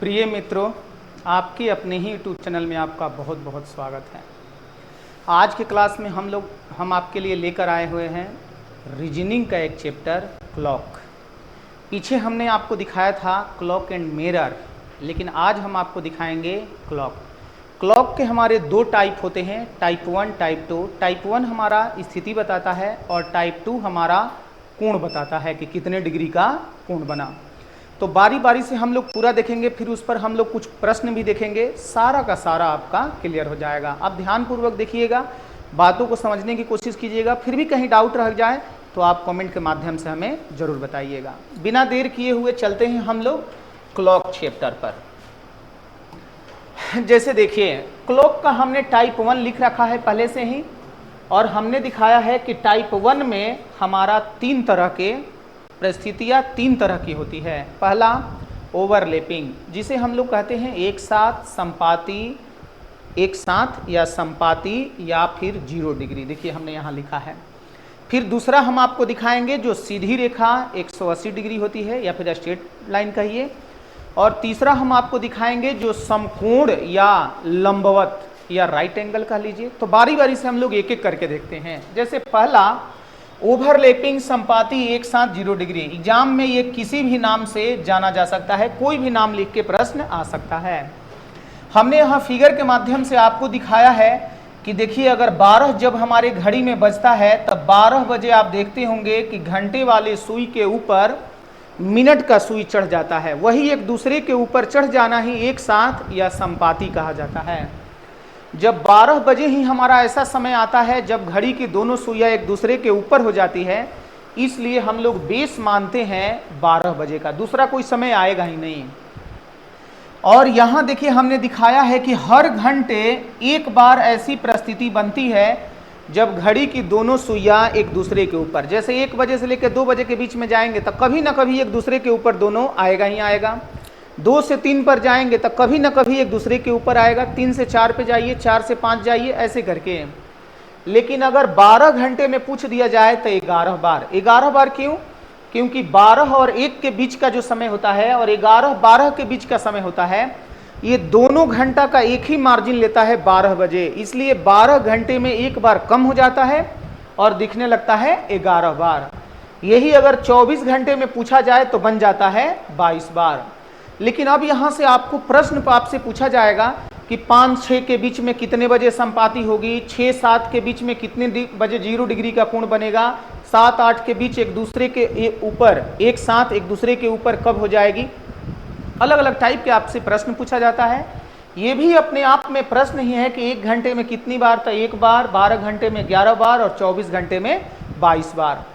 प्रिय मित्रों, आपके अपने ही यूट्यूब चैनल में आपका बहुत बहुत स्वागत है। आज की क्लास में हम आपके लिए लेकर आए हुए हैं रीजनिंग का एक चैप्टर क्लॉक। पीछे हमने आपको दिखाया था क्लॉक एंड मिरर, लेकिन आज हम आपको दिखाएंगे क्लॉक। क्लॉक के हमारे दो टाइप होते हैं, टाइप 1 टाइप 2। टाइप 1 हमारा स्थिति बताता है और टाइप 2 हमारा कोण बताता है कि कितने डिग्री का कोण बना। तो बारी बारी से हम लोग पूरा देखेंगे, फिर उस पर हम लोग कुछ प्रश्न भी देखेंगे। सारा का सारा आपका क्लियर हो जाएगा। आप ध्यानपूर्वक देखिएगा, बातों को समझने की कोशिश कीजिएगा। फिर भी कहीं डाउट रह जाए तो आप कमेंट के माध्यम से हमें जरूर बताइएगा। बिना देर किए हुए चलते हैं हम लोग क्लॉक चैप्टर पर। जैसे देखिए, क्लॉक का हमने टाइप 1 लिख रखा है पहले से ही, और हमने दिखाया है कि टाइप 1 में हमारा तीन तरह के परिस्थितियाँ तीन तरह की होती है। पहला ओवरलैपिंग, जिसे हम लोग कहते हैं एक साथ, संपाती, एक साथ या संपाती या फिर 0 डिग्री। देखिए हमने यहाँ लिखा है। फिर दूसरा हम आपको दिखाएंगे जो सीधी रेखा 180 डिग्री होती है या फिर स्ट्रेट लाइन कहिए। और तीसरा हम आपको दिखाएंगे जो समकोण या लंबवत या राइट एंगल कह लीजिए। तो बारी बारी से हम लोग एक एक करके देखते हैं। जैसे पहला ओवरलैपिंग संपाती एक साथ 0 डिग्री। एग्जाम में ये किसी भी नाम से जाना जा सकता है, कोई भी नाम लिख के प्रश्न आ सकता है। हमने यहाँ फिगर के माध्यम से आपको दिखाया है कि देखिए, अगर 12 जब हमारे घड़ी में बजता है तब 12 बजे आप देखते होंगे कि घंटे वाले सुई के ऊपर मिनट का सुई चढ़ जाता है। वही एक दूसरे के ऊपर चढ़ जाना ही एक साथ या संपाती कहा जाता है। जब 12 बजे ही हमारा ऐसा समय आता है जब घड़ी की दोनों सुइयां एक दूसरे के ऊपर हो जाती है, इसलिए हम लोग बेस मानते हैं 12 बजे का, दूसरा कोई समय आएगा ही नहीं। और यहाँ देखिए हमने दिखाया है कि हर घंटे एक बार ऐसी परिस्थिति बनती है जब घड़ी की दोनों सुइयां एक दूसरे के ऊपर, जैसे 1 बजे से लेकर 2 बजे के बीच में जाएंगे तो कभी ना कभी एक दूसरे के ऊपर दोनों आएगा ही आएगा। 2 से 3 पर जाएंगे तो कभी ना कभी एक दूसरे के ऊपर आएगा। 3 से 4 पे जाइए, 4 से 5 जाइए, ऐसे करके। लेकिन अगर 12 घंटे में पूछ दिया जाए तो 11 बार। 11 बार क्यों? क्योंकि 12 और 1 के बीच का जो समय होता है और 11-12 के बीच का समय होता है, ये दोनों घंटा का एक ही मार्जिन लेता है 12 बजे। इसलिए 12 घंटे में एक बार कम हो जाता है और दिखने लगता है 11 बार। यही अगर 24 घंटे में पूछा जाए तो बन जाता है 22 बार। लेकिन अब यहाँ से आपको प्रश्न आपसे पूछा जाएगा कि 5-6 के बीच में कितने बजे संपाती होगी, 6-7 के बीच में कितने बजे 0 डिग्री का कोण बनेगा, 7-8 के बीच एक दूसरे के ऊपर एक साथ एक दूसरे के ऊपर कब हो जाएगी। अलग अलग टाइप के आपसे प्रश्न पूछा जाता है। ये भी अपने आप में प्रश्न ही है कि 1 घंटे में कितनी बार, तो 1 बार, 12 घंटे में 11 बार और 24 घंटे में 22 बार।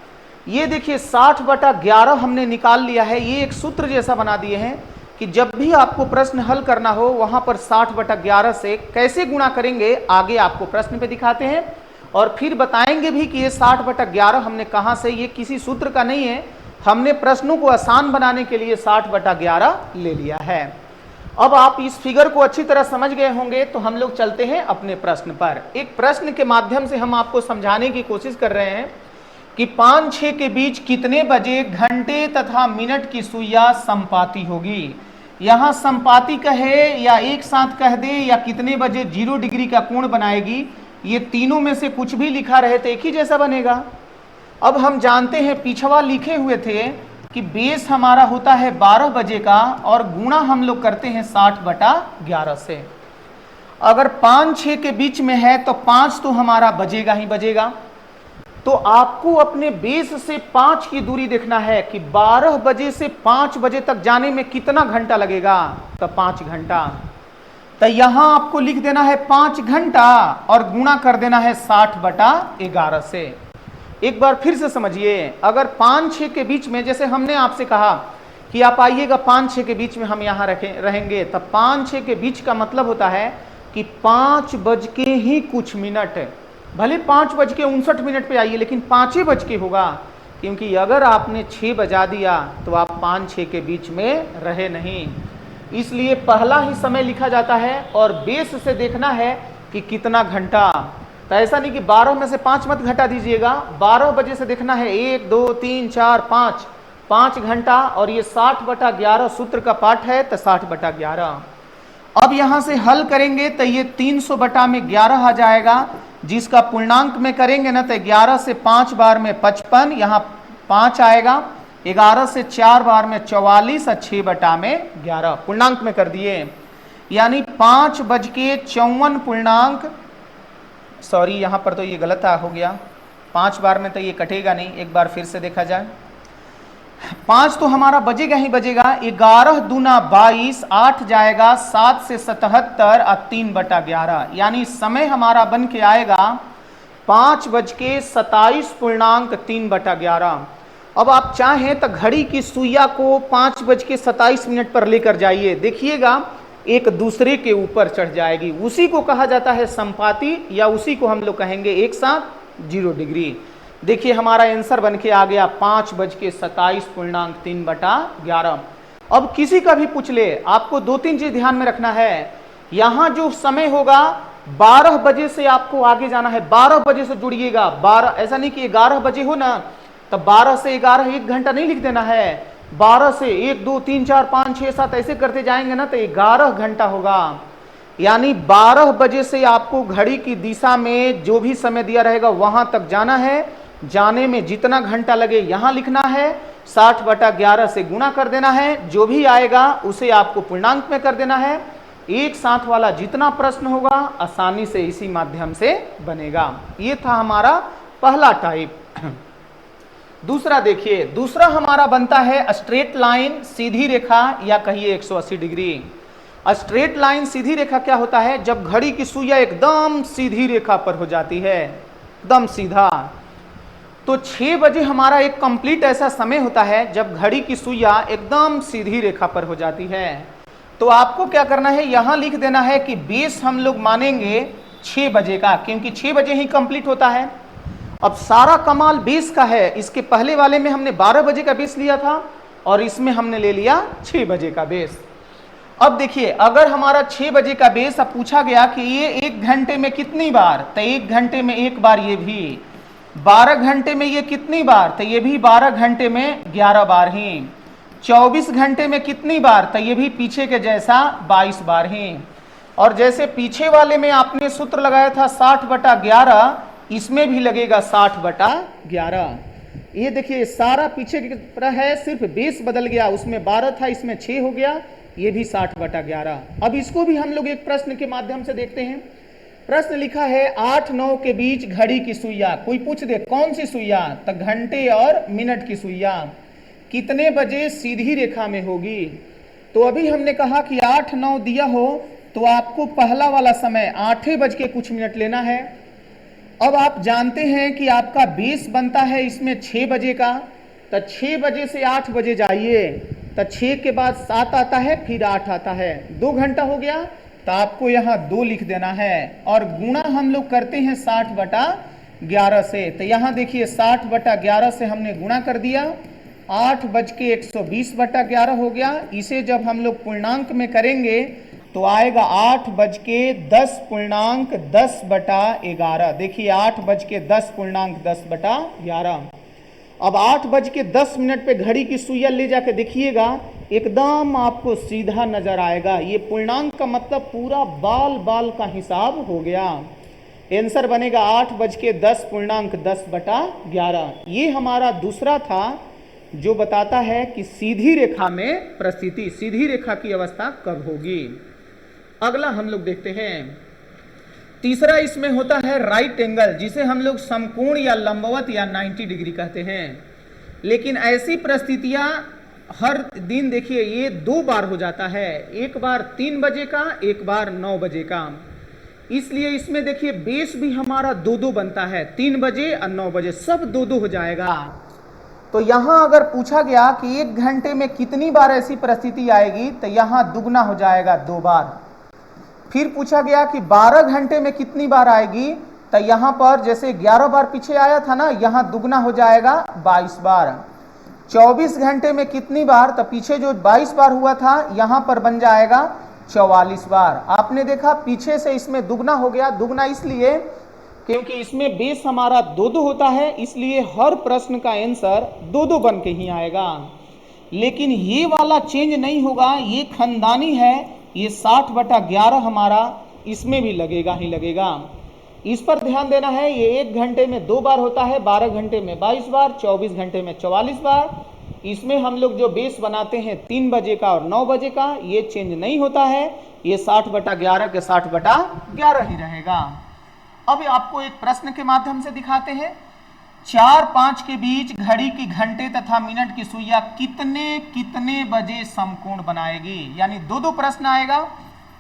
ये देखिए 60/11 हमने निकाल लिया है। ये एक सूत्र जैसा बना दिए हैं कि जब भी आपको प्रश्न हल करना हो वहां पर 60/11 से कैसे गुणा करेंगे, आगे आपको प्रश्न पे दिखाते हैं और फिर बताएंगे भी कि ये 60/11 हमने कहां से, ये किसी सूत्र का नहीं है, हमने प्रश्नों को आसान बनाने के लिए 60/11 ले लिया है। अब आप इस फिगर को अच्छी तरह समझ गए होंगे, तो हम लोग चलते हैं अपने प्रश्न पर। एक प्रश्न के माध्यम से हम आपको समझाने की कोशिश कर रहे हैं कि 5-6 के बीच कितने बजे घंटे तथा मिनट की सुइयां संपाती होगी। यहाँ संपाती कहे या एक साथ कह दे या कितने बजे 0 डिग्री का कोण बनाएगी, ये तीनों में से कुछ भी लिखा रहे तो एक ही जैसा बनेगा। अब हम जानते हैं, पिछवा लिखे हुए थे कि बेस हमारा होता है 12 बजे का और गुणा हम लोग करते हैं 60/11 से। अगर 5-6 के बीच में है तो 5 तो हमारा बजेगा ही बजेगा। तो आपको अपने बेस से 5 की दूरी देखना है कि 12 बजे से 5 बजे तक जाने में कितना घंटा लगेगा, तो 5 घंटा। तो यहां आपको लिख देना है 5 घंटा और गुणा कर देना है 60/11 से। एक बार फिर से समझिए, अगर 5-6 के बीच में, जैसे हमने आपसे कहा कि आप आइएगा 5-6 के बीच में हम यहाँ रहेंगे, तब 5-6 के बीच का मतलब होता है कि 5 बज के ही कुछ मिनट, भले 5:59 पे आइए लेकिन 5 बज के होगा, क्योंकि अगर आपने 6 बजा दिया तो आप 5-6 के बीच में रहे नहीं। इसलिए पहला ही समय लिखा जाता है और बेस से देखना है कि कितना घंटा। तो ऐसा नहीं कि 12 में से 5 मत घटा दीजिएगा, 12 बजे से देखना है 1, 2, 3, 4, 5, 5 घंटा, और ये 60/11 सूत्र का पाठ है तो 60/11। अब यहां से हल करेंगे तो ये 300/11 आ जाएगा, जिसका पूर्णांक में करेंगे ना तो 11 से 5 बार में 55, यहाँ 5 आएगा, 11 से 4 बार में 44 और 6/11 पूर्णांक में कर दिए, यानी 5:54 पूर्णांक, सॉरी यहाँ पर तो ये गलत हो गया, 5 बार में तो ये कटेगा नहीं, एक बार फिर से देखा जाए। 5 तो हमारा बजेगा ही बजेगा, 11 दूना 22, 8 जाएगा, 7 से 77 और 3/11, यानी समय हमारा बन के आएगा 5:27 पूर्णांक 3/11। अब आप चाहें तो घड़ी की सुइया को 5:27 पर लेकर जाइए, देखिएगा एक दूसरे के ऊपर चढ़ जाएगी, उसी को कहा जाता है संपाती, या उसी को हम लोग कहेंगे एक साथ 0 डिग्री। देखिए हमारा आंसर बन के आ गया 5:27 पूर्णांक 3/11। अब किसी का भी पूछ ले, आपको 2-3 चीज ध्यान में रखना है। यहां जो समय होगा 12 बजे से आपको आगे जाना है, 12 बजे से जुड़िएगा, 12, ऐसा नहीं कि 11 बजे हो ना तब 12 से 11 1 घंटा नहीं लिख देना है, 12 से 1 2 3 4 5 6 7 ऐसे करते जाएंगे ना तो 11 घंटा होगा, यानी 12 बजे से आपको घड़ी की दिशा में जो भी समय दिया रहेगा वहां तक जाना है। जाने में जितना घंटा लगे यहां लिखना है, 60/11 से गुणा कर देना है, जो भी आएगा उसे आपको पूर्णांक में कर देना है। एक साथ वाला जितना प्रश्न होगा आसानी से इसी माध्यम से बनेगा। ये था हमारा पहला टाइप। दूसरा देखिए, दूसरा हमारा बनता है स्ट्रेट लाइन, सीधी रेखा, या कहिए 180 डिग्री। स्ट्रेट लाइन सीधी रेखा क्या होता है, जब घड़ी की सुइया एकदम सीधी रेखा पर हो जाती है, एकदम सीधा, तो 6 बजे हमारा एक कंप्लीट ऐसा समय होता है जब घड़ी की सुइया एकदम सीधी रेखा पर हो जाती है। तो आपको क्या करना है, यहां लिख देना है कि बेस हम लोग मानेंगे 6 बजे का, क्योंकि 6 बजे ही कंप्लीट होता है। अब सारा कमाल बेस का है, इसके पहले वाले में हमने 12 बजे का बेस लिया था और इसमें हमने ले लिया 6 बजे का बेस। अब देखिए, अगर हमारा 6 बजे का बेस अब पूछा गया कि ये 1 घंटे में कितनी बार, तो 1 घंटे में 1 बार, ये भी 12 घंटे में ये कितनी बार, तो ये भी 12 घंटे में 11 बार ही, 24 घंटे में कितनी बार, तो ये भी पीछे के जैसा 22 बार ही। और जैसे पीछे वाले में आपने सूत्र लगाया था 60/11, इसमें भी लगेगा 60/11। ये देखिए सारा पीछे की तरह है, सिर्फ बेस बदल गया, उसमें 12 था इसमें 6 हो गया, ये भी 60/11। अब इसको भी हम लोग एक प्रश्न के माध्यम से देखते हैं। प्रश्न लिखा है 8-9 के बीच घड़ी की सुइया, कोई पूछ दे कौन सी सुइया, तो घंटे और मिनट की सुइया कितने बजे सीधी रेखा में होगी। तो अभी हमने कहा कि 8-9 दिया हो तो आपको पहला वाला समय 8:00 लेना है। अब आप जानते हैं कि आपका बेस बनता है इसमें 6 बजे का, तो 6 बजे से 8 बजे जाइए, तो 6 के बाद 7 आता है, फिर 8 आता है, 2 घंटा हो गया, तो आपको यहाँ 2 लिख देना है। और गुणा हम लोग करते हैं 60/11 से, तो यहाँ देखिए 60/11 से हमने गुणा कर दिया, 8:120/11 हो गया। इसे जब हम लोग पूर्णांक में करेंगे तो आएगा 8:10 पूर्णांक 10/11। देखिए 8:10 पूर्णांक 10/11। अब 8:10 पे घड़ी की सुइया ले जाके देखिएगा, एकदम आपको सीधा नजर आएगा। ये पूर्णांक का मतलब पूरा बाल बाल का हिसाब हो गया। आंसर बनेगा 8:10 पूर्णांक 10/11। ये हमारा दूसरा था जो बताता है कि सीधी रेखा में प्रस्थिति, सीधी रेखा की अवस्था कब होगी। अगला हम लोग देखते हैं, तीसरा इसमें होता है राइट एंगल, जिसे हम लोग समकोण या लंबवत या 90 डिग्री कहते हैं। लेकिन ऐसी परिस्थितियां हर दिन देखिए ये 2 बार हो जाता है, एक बार 3 बजे का, एक बार 9 बजे का। इसलिए इसमें देखिए बेस भी हमारा 2-2 बनता है, 3 बजे और 9 बजे, सब 2-2 हो जाएगा। तो यहां अगर पूछा गया कि 1 घंटे में कितनी बार ऐसी परिस्थिति आएगी, तो यहां दुगना हो जाएगा 2 बार। फिर पूछा गया कि 12 घंटे में कितनी बार आएगी, तो यहां पर जैसे 11 बार पीछे आया था ना, यहां दुगना हो जाएगा 22 बार। 24 घंटे में कितनी बार, तो पीछे जो 22 बार हुआ था यहां पर बन जाएगा 44 बार। आपने देखा पीछे से इसमें दुगना हो गया। दुगना इसलिए क्योंकि इसमें बेस हमारा 2-2 होता है, इसलिए हर प्रश्न का आंसर 2-2 बन के ही आएगा। लेकिन ये वाला चेंज नहीं होगा, ये खानदानी है, ये 60/11 हमारा इसमें भी लगेगा ही लगेगा। इस पर ध्यान देना है, ये 1 घंटे में 2 बार होता है, 12 घंटे में 22 बार, 24 घंटे में 44 बार। इसमें हम लोग जो बेस बनाते हैं 3 बजे का और 9 बजे का, ये चेंज नहीं होता है, ये 60/11 के 60/11 ही रहेगा। अब आपको एक प्रश्न के माध्यम से दिखाते हैं। 4-5 के बीच घड़ी की घंटे तथा मिनट की सुइयां कितने कितने बजे समकोण बनाएगी। यानी दो दो प्रश्न आएगा।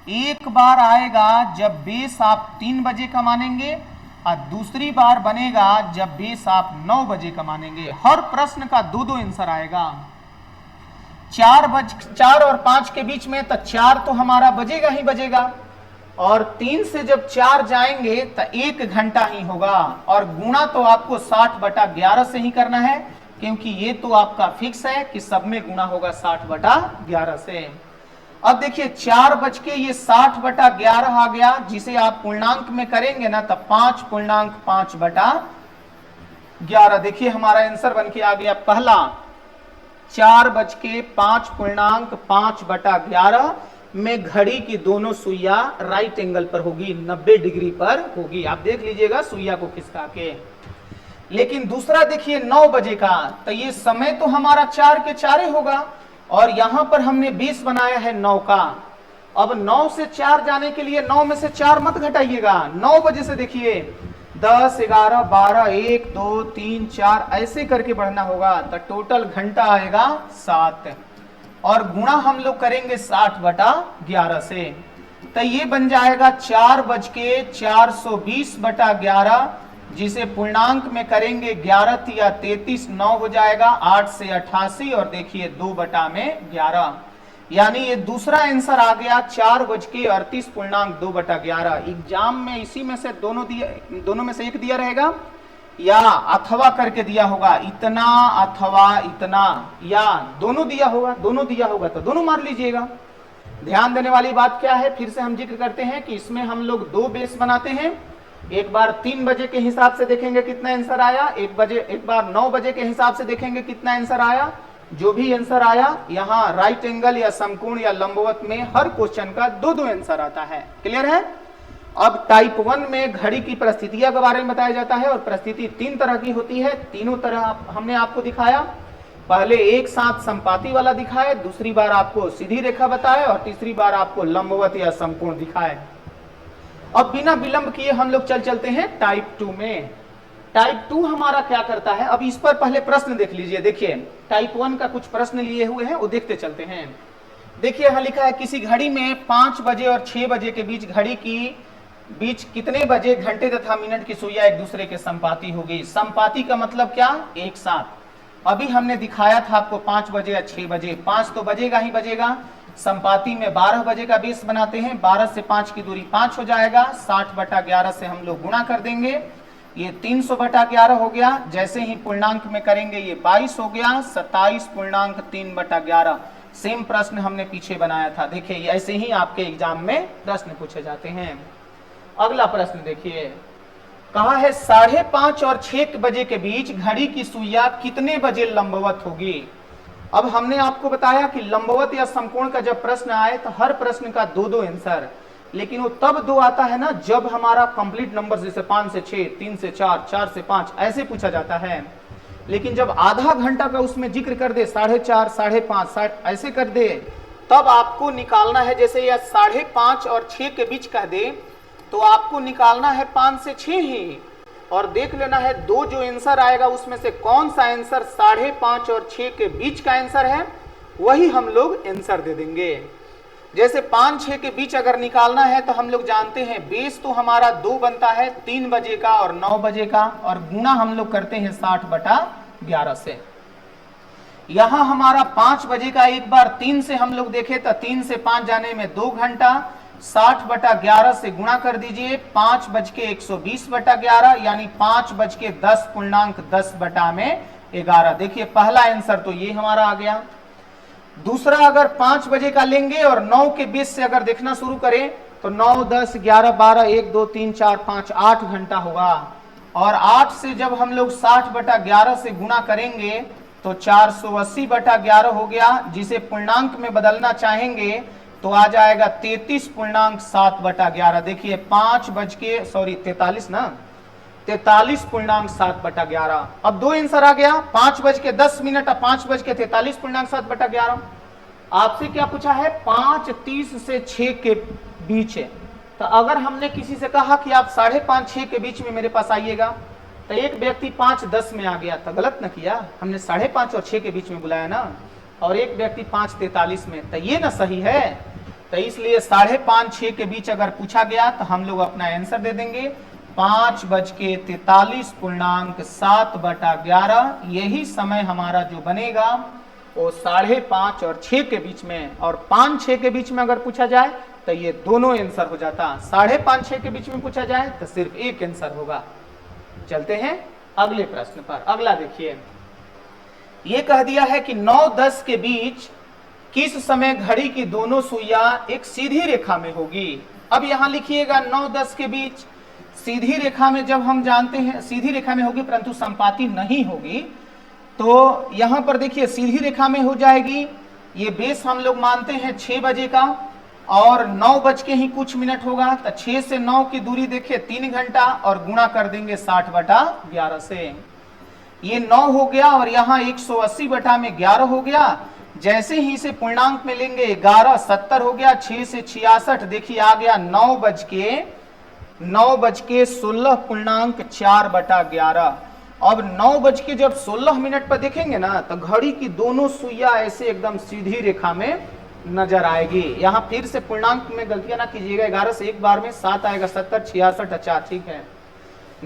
एक बार आएगा जब बेस आप 3 बजे का मानेंगे और दूसरी बार बनेगा जब बेस आप 9 बजे का मानेंगे। हर प्रश्न का दो दो आंसर आएगा। 4 और 5 के बीच में तो 4 तो हमारा बजेगा ही बजेगा, और 3 से जब 4 जाएंगे तो 1 घंटा ही होगा, और गुणा तो आपको 60/11 से ही करना है, क्योंकि ये तो आपका फिक्स है कि सब में गुणा होगा 60/11 से। अब देखिए 4 बज के ये 60/11 आ गया, जिसे आप पूर्णांक में करेंगे ना तो 5.5/11। देखिए हमारा आंसर बन के आ गया पहला 4 बज के 5.5/11 में घड़ी की दोनों सुइया राइट एंगल पर होगी, 90 डिग्री पर होगी। आप देख लीजिएगा सुइया को खिसका के। लेकिन दूसरा देखिए 9 बजे का, तो ये समय तो हमारा 4 के 4 होगा, और यहां पर हमने 20 बनाया है 9 का। अब 9 से 4 जाने के लिए 9 में से 4 मत घटाइएगा। 9 बजे से देखिए 10, 11, 12, 1, 2, 3, 4 ऐसे करके बढ़ना होगा, तो टोटल घंटा आएगा 7, और गुणा हम लोग करेंगे 60/11 से, तो ये बन जाएगा 4 बज के 420/11, जिसे पूर्णांक में करेंगे 11 या 33, 9 हो जाएगा, 8 से 88, और देखिए 2/11, यानी ये दूसरा आंसर आ गया 4 बज के 38.2/11। एग्जाम में इसी में से दोनों में से एक दिया रहेगा, या अथवा करके दिया होगा, इतना अथवा इतना, या दोनों दिया होगा। दोनों दिया होगा तो दोनों मार लीजिएगा। ध्यान देने वाली बात क्या है, फिर से हम जिक्र करते हैं कि इसमें हम लोग 2 बेस बनाते हैं। एक बार 3 बजे के हिसाब से देखेंगे कितना आंसर आया, एक बार 9 बजे के हिसाब से देखेंगे कितना आंसर आया। जो भी आंसर आया, यहाँ राइट एंगल या समकोण या लंबवत में हर क्वेश्चन का 2 आंसर आता है। क्लियर है। अब टाइप 1 में घड़ी की परिस्थितियां के बारे में बताया जाता है, और परिस्थिति 3 तरह की होती है। तीनों तरह हमने आपको दिखाया। पहले एक साथ संपाती वाला दिखाए, दूसरी बार आपको सीधी रेखा बताए, और तीसरी बार आपको लंबवत या समकोण दिखाए। अब बिना विलंब किए हम लोग चलते हैं टाइप 2 में। टाइप 2 हमारा क्या करता है, अब इस पर पहले प्रश्न देख लीजिए। देखिए टाइप 1 का कुछ प्रश्न लिए हुए हैं, वो देखते चलते हैं। देखिए यहां लिखा है किसी घड़ी में 5 बजे और 6 बजे के बीच घड़ी की बीच कितने बजे घंटे तथा मिनट की सुइया एक दूसरे के संपाती होगी। संपाती का मतलब क्या, एक साथ। अभी हमने दिखाया था आपको 5 बजे या 6 बजे, 5 तो बजेगा ही बजेगा। संपाती में 12 बजे का बेस बनाते हैं, 12 से 5 की दूरी 5 हो जाएगा, 60/11 से हम लोग गुणा कर देंगे, ये 300/11 हो गया। जैसे ही पूर्णांक में करेंगे ये 22 हो गया, 27.3/11। सेम प्रश्न हमने पीछे बनाया था। देखिए ऐसे ही आपके एग्जाम में प्रश्न पूछे जाते हैं। अगला प्रश्न देखिए, कहा है 5:30 और 6 बजे के बीच घड़ी की सुइया कितने बजे लंबवत होगी। अब हमने आपको बताया कि लंबवत या समकोण का जब प्रश्न आए तो हर प्रश्न का 2 आंसर, लेकिन वो तब 2 आता है ना जब हमारा कंप्लीट नंबर, जैसे 5 से 6, 3 से 4, 4 से 5 ऐसे पूछा जाता है। लेकिन जब आधा घंटा का उसमें जिक्र कर दे, 4:30, 5:30 ऐसे कर दे, तब आपको निकालना है। जैसे यह 5:30 और 6 के बीच कह दे तो आपको निकालना है 5 से 6 ही, और देख लेना है 2 जो आंसर आएगा उसमें से कौन सा आंसर 5:30 और 6 के बीच का आंसर है, वही हम लोग आंसर दे देंगे। जैसे 5-6 के बीच अगर निकालना है तो हम लोग जानते हैं बेस तो हमारा 2 बनता है, 3 बजे का और 9 बजे का, और गुणा हम लोग करते हैं 60/11 से। यहां हमारा 5 बजे का एक बार 3 से हम लोग देखें तो 3 से 5 जाने में 2 घंटा, 60/11 से गुणा कर दीजिए, 5:120/11, यानी 5:10.10/11। देखिए पहला आंसर तो ये हमारा आ गया। दूसरा अगर 5 बजे का लेंगे और 9 के बेस से अगर देखना शुरू करें तो 9, 10, 11, 12, 1, 2, 3, 4, 5, 8 घंटा होगा। और 8 से जब हम लोग 60/11 से गुणा करेंगे तो 480/11 हो गया, जिसे पूर्णांक में बदलना चाहेंगे तो आ जाएगा 33.7/11। देखिए 43 ना, 43.7/11। अब दो आंसर आ गया, 5:10 और 5:43.7/11। आपसे क्या पूछा है, 5:30 से 6 के बीच है। तो अगर हमने किसी से कहा कि आप 5:30 6 के बीच में मेरे पास आइएगा, तो एक व्यक्ति 5:10 में आ गया, तो गलत ना किया, हमने 5:30 और 6 के बीच में बुलाया ना, और एक व्यक्ति 5:43 में, तो ये ना सही है। तो इसलिए 5:30 6 के बीच अगर पूछा गया तो हम लोग अपना आंसर दे देंगे 5:43.7/11। यही समय हमारा जो बनेगा वो 5:30 और 6 के बीच में, और 5-6 के बीच में अगर पूछा जाए तो ये दोनों आंसर हो जाता। 5:30-6 के बीच में पूछा जाए तो सिर्फ एक आंसर होगा। चलते हैं अगले प्रश्न पर। अगला देखिए, ये कह दिया है कि 9-10 के बीच किस समय घड़ी की दोनों सुइयां एक सीधी रेखा में होगी। अब यहां लिखिएगा 9-10 के बीच सीधी रेखा में, जब हम जानते हैं सीधी रेखा में होगी परंतु संपाती नहीं होगी, तो यहां पर देखिए सीधी रेखा में हो जाएगी। ये बेस हम लोग मानते हैं 6 बजे का, और 9 बज के ही कुछ मिनट होगा, तो 6 से 9 की दूरी देखिए 3 घंटा, और गुणा कर देंगे 60/11 से। ये 9 हो गया, और यहाँ 180/11 हो गया। जैसे ही इसे पूर्णांक में लेंगे 11 70 हो गया। 6 से 66 देखिए आ गया 9:16.4/11। अब 9 बज के जब 16 मिनट पर देखेंगे ना, तो घड़ी की दोनों सुइयां ऐसे एकदम सीधी रेखा में नजर आएगी। यहाँ फिर से पूर्णांक में गलतियां ना कीजिएगा, 11 से एक बार में 7 आएगा, 70 66 अच्छा ठीक है।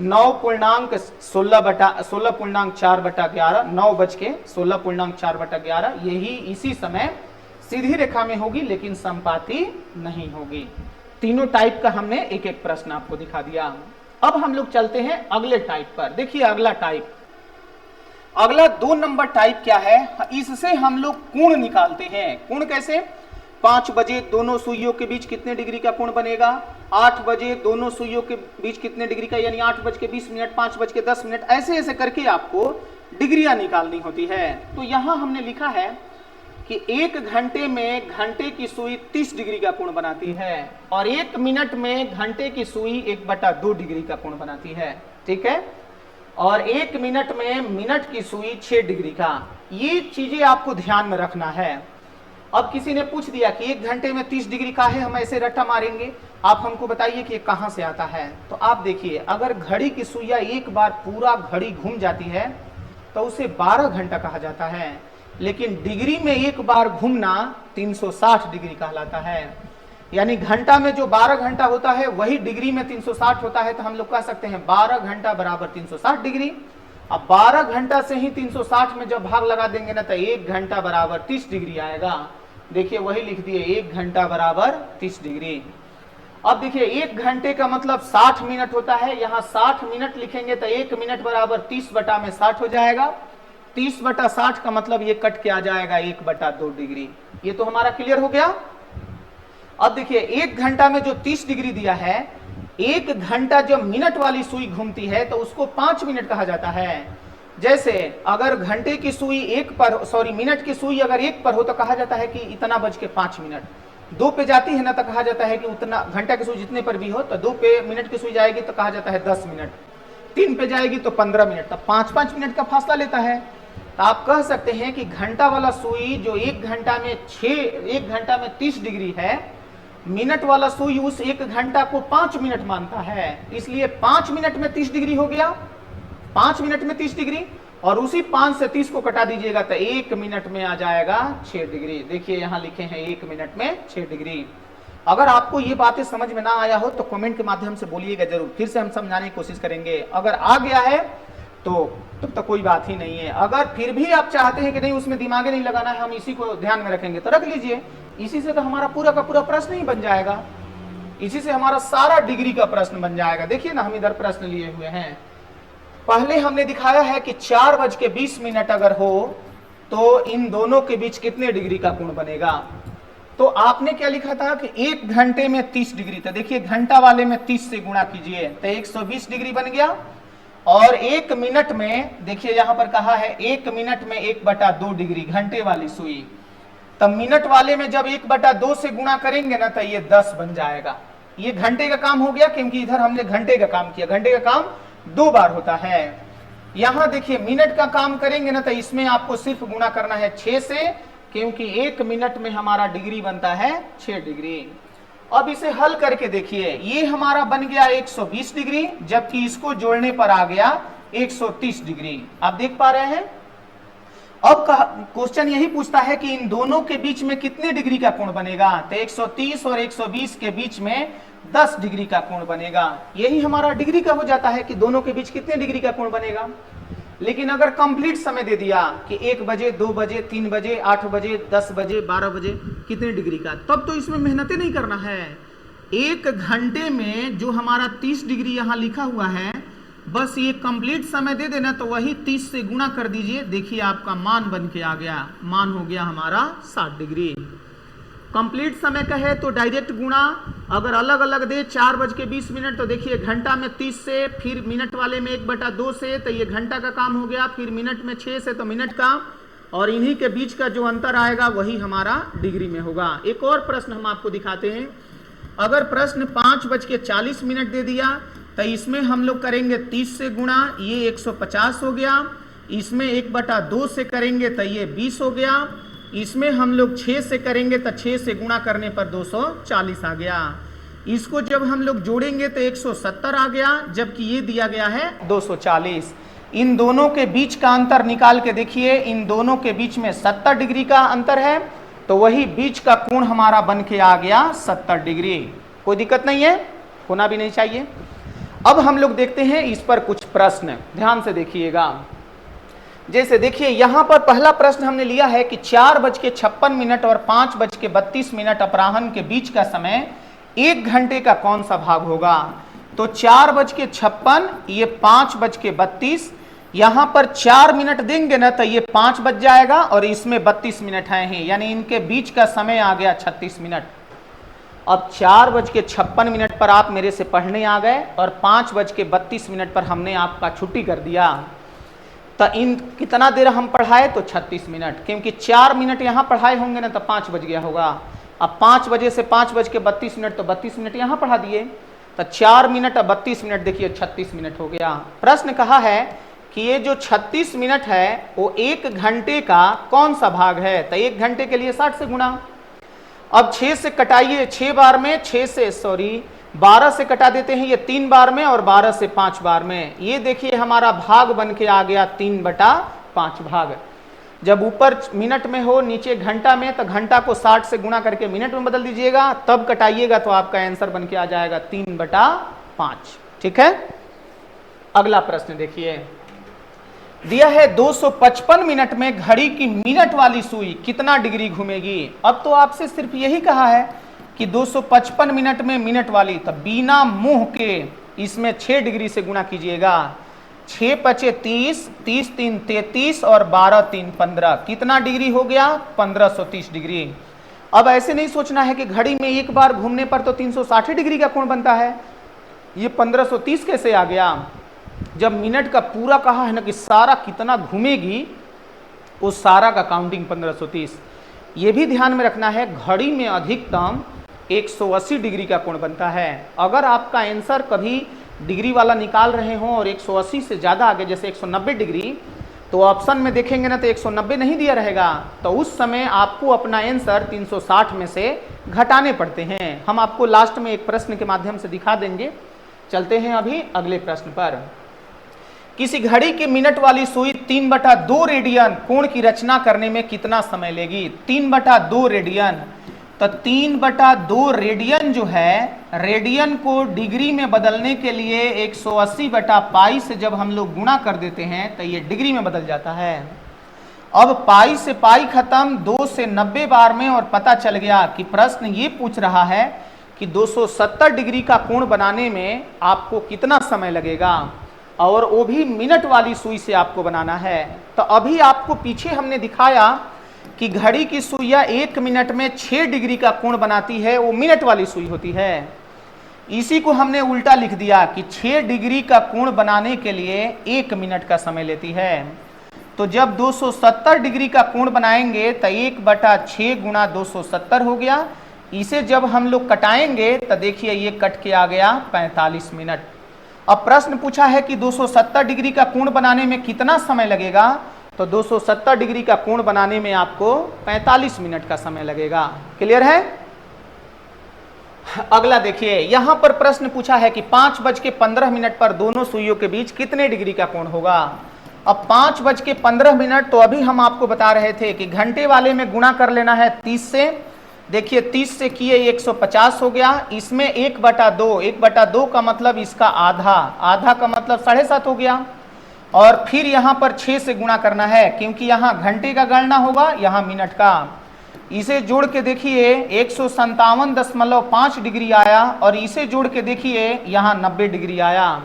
9.16.4/11, 9 बज के 16.4/11, यही इसी समय सीधी रेखा में होगी लेकिन संपाती नहीं होगी। तीनों टाइप का हमने एक एक प्रश्न आपको दिखा दिया। अब हम लोग चलते हैं अगले टाइप पर। देखिए अगला टाइप, अगला 2 नंबर टाइप क्या है, इससे हम लोग कोण निकालते हैं। कोण कैसे, 5 बजे दोनों सुइयों के बीच कितने डिग्री का कोण बनेगा, 8 बजे दोनों सुइयों के बीच कितने डिग्री का, यानी 8:20, 5:10, ऐसे ऐसे करके आपको डिग्रियां निकालनी होती है। तो यहां हमने लिखा है कि 1 घंटे में घंटे की सुई 30 डिग्री का कोण बनाती है, और 1 मिनट में घंटे की सुई 1/2 डिग्री का कोण बनाती है, ठीक है। और 1 मिनट में मिनट की सुई 6 डिग्री का। ये चीजें आपको ध्यान में रखना है। अब किसी ने पूछ दिया कि 1 घंटे में 30 डिग्री का है, हम ऐसे रट्टा मारेंगे, आप हमको बताइए कि ये कहां से आता है। तो आप देखिए, अगर घड़ी की सुइया एक बार पूरा घड़ी घूम जाती है तो उसे 12 घंटा कहा जाता है, लेकिन डिग्री में एक बार घूमना 360 डिग्री कहलाता है। यानी घंटा में जो 12 घंटा होता है वही डिग्री में 360 होता है। तो हम लोग कह सकते हैं 12 घंटा बराबर 360 डिग्री। अब 12 घंटा से ही 360 में जब भाग लगा देंगे ना, तो 1 घंटा बराबर 30 डिग्री आएगा। देखिए वही लिख दिए, 1 घंटा बराबर 30 डिग्री। अब देखिए 1 घंटे का मतलब 60 मिनट होता है, यहाँ 60 मिनट लिखेंगे तो 1 मिनट बराबर 30/60 हो जाएगा। 30/60 का मतलब ये कट के आ जाएगा 1/2 डिग्री। ये तो हमारा क्लियर हो गया। अब देखिए 1 घंटा में जो 30 डिग्री दिया है, 1 घंटा जब मिनट वाली सुई घूमती है तो उसको 5 मिनट कहा जाता है। जैसे अगर घंटे की सुई मिनट की सुई अगर 1 पर हो तो कहा जाता है कि इतना बज के 5 मिनट। 2 पे जाती है ना तो कहा जाता है कि उतना, घंटा की सुई जितने पर भी हो, तो 2 पे मिनट की सुई जाएगी तो कहा जाता है 10 मिनट, 3 पे जाएगी तो 15 मिनट, तब 5-5 मिनट का फासला लेता है। तो आप कह सकते हैं कि घंटा वाला सुई जो 1 घंटा में 30 डिग्री है, मिनट वाला सुई उस 1 घंटा को 5 मिनट मानता है, इसलिए 5 मिनट में 30 डिग्री हो गया। 5 मिनट में 30 डिग्री, और उसी 5 से 30 को कटा दीजिएगा तो 1 मिनट में आ जाएगा 6 डिग्री। देखिए यहां लिखे हैं 1 मिनट में 6 डिग्री। अगर आपको ये बातें समझ में ना आया हो तो कमेंट के माध्यम से बोलिएगा जरूर, फिर से हम समझाने की कोशिश करेंगे। अगर आ गया है तो कोई बात ही नहीं है। अगर फिर भी आप चाहते हैं कि नहीं उसमें दिमाग नहीं लगाना है, हम इसी को ध्यान में रखेंगे, तो रख लीजिए। इसी से तो हमारा पूरा का पूरा प्रश्न ही बन जाएगा, इसी से हमारा सारा डिग्री का प्रश्न बन जाएगा। देखिए ना, हम इधर प्रश्न लिए हुए हैं। पहले हमने दिखाया है कि 4:20 अगर हो तो इन दोनों के बीच कितने डिग्री का कोण बनेगा। तो आपने क्या लिखा था कि 1 घंटे में 30 डिग्री। तो देखिए घंटा वाले में 30 से गुणा कीजिए तो 120 डिग्री बन गया, और 1 मिनट में देखिए यहां पर कहा है 1 मिनट में 1/2 डिग्री, घंटे वाली सुई। तब मिनट वाले में जब 1/2 से गुणा करेंगे ना तो ये 10 बन जाएगा। ये घंटे का काम हो गया, क्योंकि इधर हमने घंटे का काम किया। घंटे का काम 2 बार होता है। यहां देखिए मिनट का काम करेंगे ना तो इसमें आपको सिर्फ गुणा करना है 6 से, क्योंकि 1 मिनट में हमारा डिग्री बनता है 6 डिग्री। अब इसे हल करके देखिए, ये हमारा बन गया 120 डिग्री, जबकि इसको जोड़ने पर आ गया 130 डिग्री। आप देख पा रहे हैं। अब क्वेश्चन यही पूछता है कि इन दोनों के बीच में कितने डिग्री का कोण बनेगा। तो 130 और 120 के बीच में 10 डिग्री का कोण बनेगा। यही हमारा डिग्री का हो जाता है कि दोनों के बीच कितने डिग्री का कोण बनेगा। लेकिन अगर कंप्लीट समय दे दिया कि 1 बजे, 2 बजे, 3 बजे, 8 बजे, 10 बजे, 12 बजे, कितने डिग्री का, तब तो इसमें मेहनतें नहीं करना है। 1 घंटे में जो हमारा 30 डिग्री यहाँ लिखा हुआ है, बस ये कंप्लीट समय दे देना तो वही 30 से गुणा कर दीजिए। देखिए आपका मान बन के आ गया, मान हो गया हमारा 60 डिग्री। कंप्लीट समय कहे तो डायरेक्ट गुणा, अगर अलग अलग दे 4:20 तो देखिए घंटा में 30 से, फिर मिनट वाले में 1/2 से, तो ये घंटा का काम हो गया। फिर मिनट में 6 से तो मिनट का, और इन्हीं के बीच का जो अंतर आएगा वही हमारा डिग्री में होगा। एक और प्रश्न हम आपको दिखाते हैं। अगर प्रश्न 5:40 दे दिया तो इसमें हम लोग करेंगे 30 से गुणा, ये 150 हो गया। इसमें 1/2 से करेंगे तो ये 20 हो गया। इसमें हम लोग 6 से करेंगे तो 6 से गुणा करने पर 240 आ गया। इसको जब हम लोग जोड़ेंगे तो 170 आ गया, जबकि ये दिया गया है 240। इन दोनों के बीच का अंतर निकाल के देखिए, इन दोनों के बीच में 70 डिग्री का अंतर है, तो वही बीच का कोण हमारा बन के आ गया 70 डिग्री। कोई दिक्कत नहीं है, होना भी नहीं चाहिए। अब हम लोग देखते हैं इस पर कुछ प्रश्न, ध्यान से देखिएगा। जैसे देखिए यहां पर पहला प्रश्न हमने लिया है कि 4:56 और 5:32 अपराह्न के बीच का समय 1 घंटे का कौन सा भाग होगा। तो 4:56, ये 5:32, यहां पर 4 मिनट देंगे ना तो ये 5 बज जाएगा, और इसमें 32 मिनट हैं, यानी इनके बीच का समय आ गया 36 मिनट। अब 4:56 पर आप मेरे से पढ़ने आ गए और 5:32 पर हमने आपका छुट्टी कर दिया, तो इन कितना देर हम पढ़ाए तो 36 मिनट, क्योंकि 4 मिनट यहाँ पढ़ाए होंगे ना तो 5 बज गया होगा। अब 5 बजे से 5:32 तो 32 मिनट यहाँ पढ़ा दिए, तो 4 मिनट और 32 मिनट, देखिए 36 मिनट हो गया। प्रश्न कहा है कि ये जो 36 मिनट है वो 1 घंटे का कौन सा भाग है। तो 1 घंटे के लिए 60 से गुणा। अब 6 से कटाइए, 6 बार में, 12 से कटा देते हैं, ये 3 बार में, और 12 से 5 बार में। ये देखिए हमारा भाग बन के आ गया 3/5 भाग। जब ऊपर मिनट में हो, नीचे घंटा में, तो घंटा को 60 से गुणा करके मिनट में बदल दीजिएगा, तब कटाइएगा तो आपका आंसर बन के आ जाएगा 3/5। ठीक है। अगला प्रश्न देखिए, दिया है 255 मिनट में घड़ी की मिनट वाली सुई कितना डिग्री घूमेगी। अब तो आपसे सिर्फ यही कहा है कि 255 मिनट में मिनट वाली, तो बिना मुंह के इसमें 6 डिग्री से गुणा कीजिएगा। 6×5 30, 30×3 33, और 12×3 15, कितना डिग्री हो गया 1530 डिग्री। अब ऐसे नहीं सोचना है कि घड़ी में एक बार घूमने पर तो 360 डिग्री का कोण बनता है, ये 1530 कैसे आ गया। जब मिनट का पूरा कहा है ना कि सारा कितना घूमेगी, उस सारा का काउंटिंग 1530। ये भी ध्यान में रखना है, घड़ी में अधिकतम 180 डिग्री का कोण बनता है। अगर आपका आंसर कभी डिग्री वाला निकाल रहे हो और 180 से ज़्यादा आगे, जैसे 190 डिग्री, तो ऑप्शन में देखेंगे ना तो 190 नहीं दिया रहेगा, तो उस समय आपको अपना आंसर 360 में से घटाने पड़ते हैं। हम आपको लास्ट में एक प्रश्न के माध्यम से दिखा देंगे। चलते हैं अभी अगले प्रश्न पर। किसी घड़ी की मिनट वाली सुई 3/2 रेडियन कोण की रचना करने में कितना समय लेगी। 3/2 रेडियन, तो 3/2 रेडियन जो है, रेडियन को डिग्री में बदलने के लिए 180/पाई से जब हम लोग गुणा कर देते हैं तो ये डिग्री में बदल जाता है। अब पाई से पाई खत्म, 2 से 90 बार में, और पता चल गया कि प्रश्न ये पूछ रहा है कि 270 डिग्री का कोण बनाने में आपको कितना समय लगेगा, और वो भी मिनट वाली सुई से आपको बनाना है। तो अभी आपको पीछे हमने दिखाया कि घड़ी की सुइयां 1 मिनट में 6 डिग्री का कोण बनाती है, वो मिनट वाली सुई होती है। इसी को हमने उल्टा लिख दिया कि 6 डिग्री का कोण बनाने के लिए 1 मिनट का समय लेती है। तो जब 270 डिग्री का कोण बनाएंगे तो 1/6 गुणा 270 हो गया। इसे जब हम लोग कटाएंगे तो देखिए ये कट के आ गया 45 मिनट। अब प्रश्न पूछा है कि 270 डिग्री का कोण बनाने में कितना समय लगेगा, तो 270 डिग्री का कोण बनाने में आपको 45 मिनट का समय लगेगा। क्लियर है? अगला देखिए, यहां पर प्रश्न पूछा है कि 5:15 पर दोनों सुइयों के बीच कितने डिग्री का कोण होगा। अब 5:15 तो अभी हम आपको बता रहे थे कि घंटे वाले में गुणा कर लेना है 30 से। देखिए 30 से किए 150 हो गया। इसमें 1/2, 1/2 का मतलब इसका आधा, आधा का मतलब 7.5 हो गया। और फिर यहाँ पर 6 से गुणा करना है, क्योंकि यहाँ घंटे का गणना होगा, यहाँ मिनट का। इसे जोड़ के देखिए 157.5 डिग्री आया, और इसे जोड़ के देखिए यहाँ 90 डिग्री आया।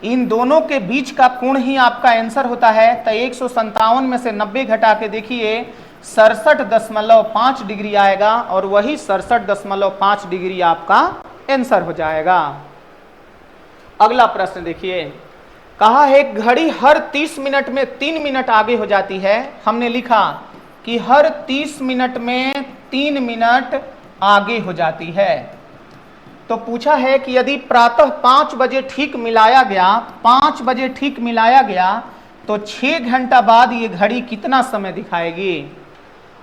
इन दोनों के बीच का कोण ही आपका आंसर होता है। तो 157 में से 90 घटा के देखिए 67.5 डिग्री आएगा, और वही 67.5 डिग्री आपका आंसर हो जाएगा। अगला प्रश्न देखिए, कहा है घड़ी हर 30 मिनट में 3 मिनट आगे हो जाती है। हमने लिखा कि हर 30 मिनट में 3 मिनट आगे हो जाती है। तो पूछा है कि यदि प्रातः 5 बजे ठीक मिलाया गया, 5 बजे ठीक मिलाया गया, तो 6 घंटा बाद ये घड़ी कितना समय दिखाएगी।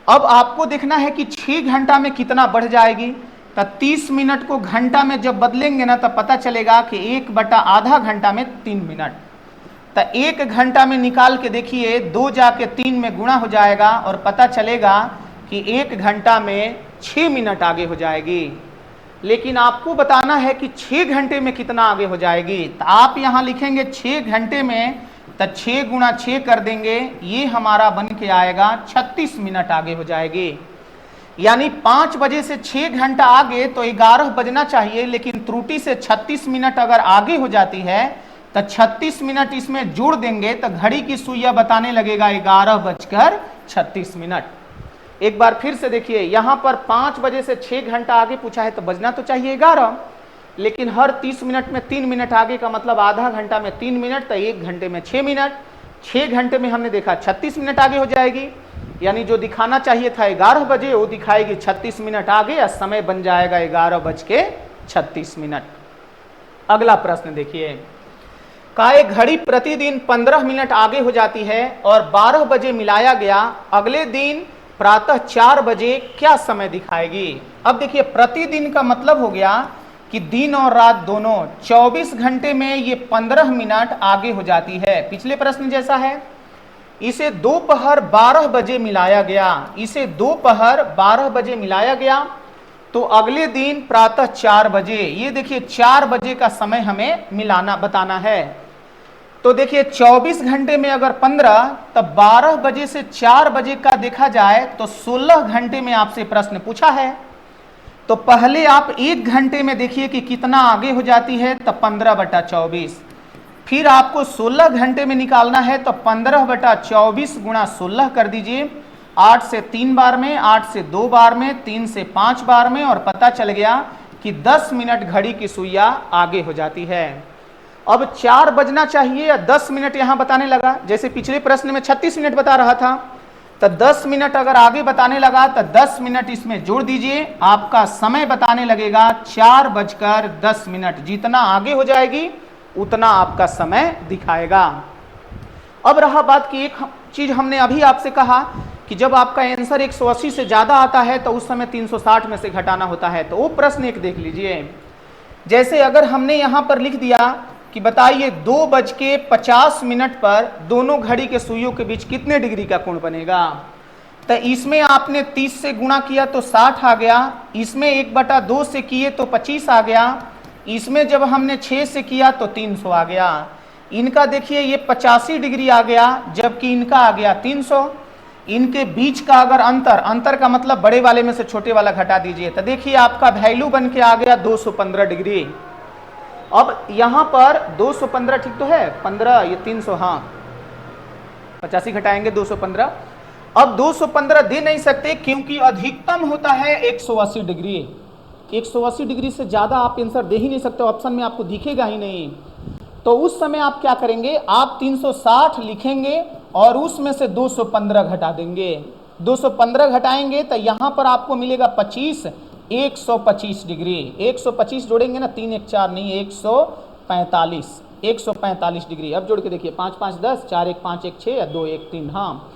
अब आपको देखना है कि 6 घंटा में कितना बढ़ जाएगी। तो 30 मिनट को घंटा में जब बदलेंगे ना, तो पता चलेगा कि 1/आधा घंटा में 3 मिनट। तो 1 घंटा में निकाल के देखिए 2 जाके 3 में गुणा हो जाएगा, और पता चलेगा कि 1 घंटा में 6 मिनट आगे हो जाएगी। लेकिन आपको बताना है कि 6 घंटे में कितना आगे हो जाएगी। तो आप यहाँ लिखेंगे 6 घंटे में, तो 6 गुणा 6 कर देंगे, ये हमारा बन के आएगा 36 मिनट आगे हो जाएगी। यानी 5 बजे से 6 घंटा आगे तो 11 बजना चाहिए, लेकिन त्रुटि से 36 मिनट अगर आगे हो जाती है तो 36 मिनट इसमें जोड़ देंगे तो घड़ी की सुइया बताने लगेगा 11:36। एक बार फिर से देखिए, यहां पर 5 बजे से 6 घंटा आगे पूछा है तो बजना तो चाहिए 11, लेकिन हर 30 मिनट में 3 मिनट आगे का मतलब आधा घंटा में 3 मिनट, तो 1 घंटे में 6 मिनट। 6 घंटे में हमने देखा 36 मिनट आगे हो जाएगी, यानी जो दिखाना चाहिए था 11 बजे वो दिखाएगी 36 मिनट आगे, या समय बन जाएगा 11:36। अगला प्रश्न देखिए, काहे घड़ी प्रतिदिन 15 मिनट आगे हो जाती है और 12 बजे मिलाया गया, अगले दिन प्रातः 4 बजे क्या समय दिखाएगी। अब देखिए प्रतिदिन का मतलब हो गया कि दिन और रात दोनों, 24 घंटे में ये 15 मिनट आगे हो जाती है। पिछले प्रश्न जैसा है। इसे दोपहर 12 बजे मिलाया गया, इसे दोपहर 12 बजे मिलाया गया, तो अगले दिन प्रातः 4 बजे, ये देखिए 4 बजे का समय हमें मिलाना बताना है। तो देखिए 24 घंटे में अगर 15, तब 12 बजे से 4 बजे का देखा जाए तो 16 घंटे में आपसे प्रश्न पूछा है। तो पहले आप 1 घंटे में देखिए कि कितना आगे हो जाती है, तो 15/24। फिर आपको 16 घंटे में निकालना है, तो 15/24 गुणा 16 कर दीजिए। 8 से 3 बार में, 8 से 2 बार में, 3 से 5 बार में, और पता चल गया कि 10 मिनट घड़ी की सुइया आगे हो जाती है। अब 4 बजना चाहिए या 10 मिनट यहां बताने लगा, जैसे पिछले प्रश्न में 36 मिनट बता रहा था, तो 10 मिनट अगर आगे बताने लगा तो 10 मिनट इसमें जोड़ दीजिए, आपका समय बताने लगेगा 4:10। जितना आगे हो जाएगी उतना आपका समय दिखाएगा। अब रहा बात की एक चीज हमने अभी आपसे कहा कि जब आपका आंसर 180 से ज्यादा आता है तो उस समय 360 में से घटाना होता है। तो वो प्रश्न एक देख लीजिए, जैसे अगर हमने यहां पर लिख दिया कि बताइए 2:50 पर दोनों घड़ी के सुइयों के बीच कितने डिग्री का कोण बनेगा। तो इसमें आपने 30 से गुणा किया तो 60 आ गया, इसमें 1/2 से किए तो 25 आ गया, इसमें जब हमने 6 से किया तो 300 आ गया। इनका देखिए ये 85 डिग्री आ गया, जबकि इनका आ गया 300। इनके बीच का अगर अंतर का मतलब बड़े वाले में से छोटे वाला घटा दीजिए, तो देखिए आपका वैल्यू बन के आ गया 215 डिग्री। अब यहां पर 215 ठीक तो है, 15 ये 300, हाँ 85 घटाएंगे 215। अब 215 दे नहीं सकते क्योंकि अधिकतम होता है 180 डिग्री। 180 डिग्री से ज़्यादा आप आंसर दे ही नहीं सकते, ऑप्शन में आपको दिखेगा ही नहीं। तो उस समय आप क्या करेंगे, आप 360 लिखेंगे और उसमें से 215 घटा देंगे। 215 घटाएंगे तो यहाँ पर आपको मिलेगा 25, 125 डिग्री। 125 जोड़ेंगे ना, 3 1 4 नहीं, 145 डिग्री। अब जोड़ के देखिए, 5 5 10, 4 1 5 1 6, 2 1 3, हाँ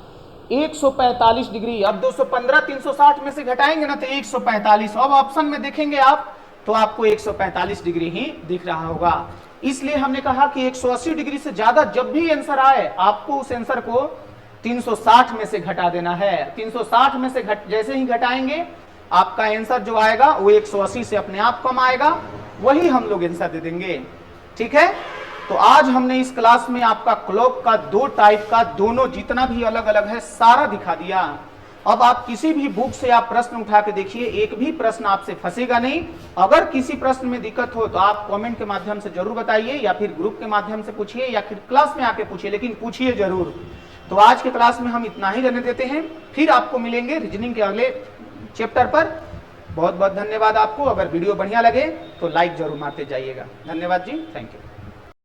145 डिग्री। अब 215 360 में से घटाएंगे ना तो 145। अब ऑप्शन में देखेंगे आप तो आपको 145 डिग्री ही दिख रहा होगा। इसलिए हमने कहा कि 180 डिग्री से ज्यादा जब भी आंसर आए आपको उस आंसर को 360 में से घटा देना है। 360 में से जैसे ही घटाएंगे आपका आंसर जो आएगा वो 180 से अपने आप कम आएगा, वही हम लोग आंसर दे देंगे। ठीक है, तो आज हमने इस क्लास में आपका क्लॉक का 2 टाइप का, दोनों जितना भी अलग अलग है सारा दिखा दिया। अब आप किसी भी बुक से आप प्रश्न उठा के देखिए, एक भी प्रश्न आपसे फंसेगा नहीं। अगर किसी प्रश्न में दिक्कत हो तो आप कमेंट के माध्यम से जरूर बताइए, या फिर ग्रुप के माध्यम से पूछिए, या फिर क्लास में आके पूछिए, लेकिन पूछिए जरूर। तो आज के क्लास में हम इतना ही रहने देते हैं, फिर आपको मिलेंगे रीजनिंग के अगले चैप्टर पर। बहुत बहुत धन्यवाद आपको। अगर वीडियो बढ़िया लगे तो लाइक जरूर मारते जाइएगा। धन्यवाद जी, थैंक यू।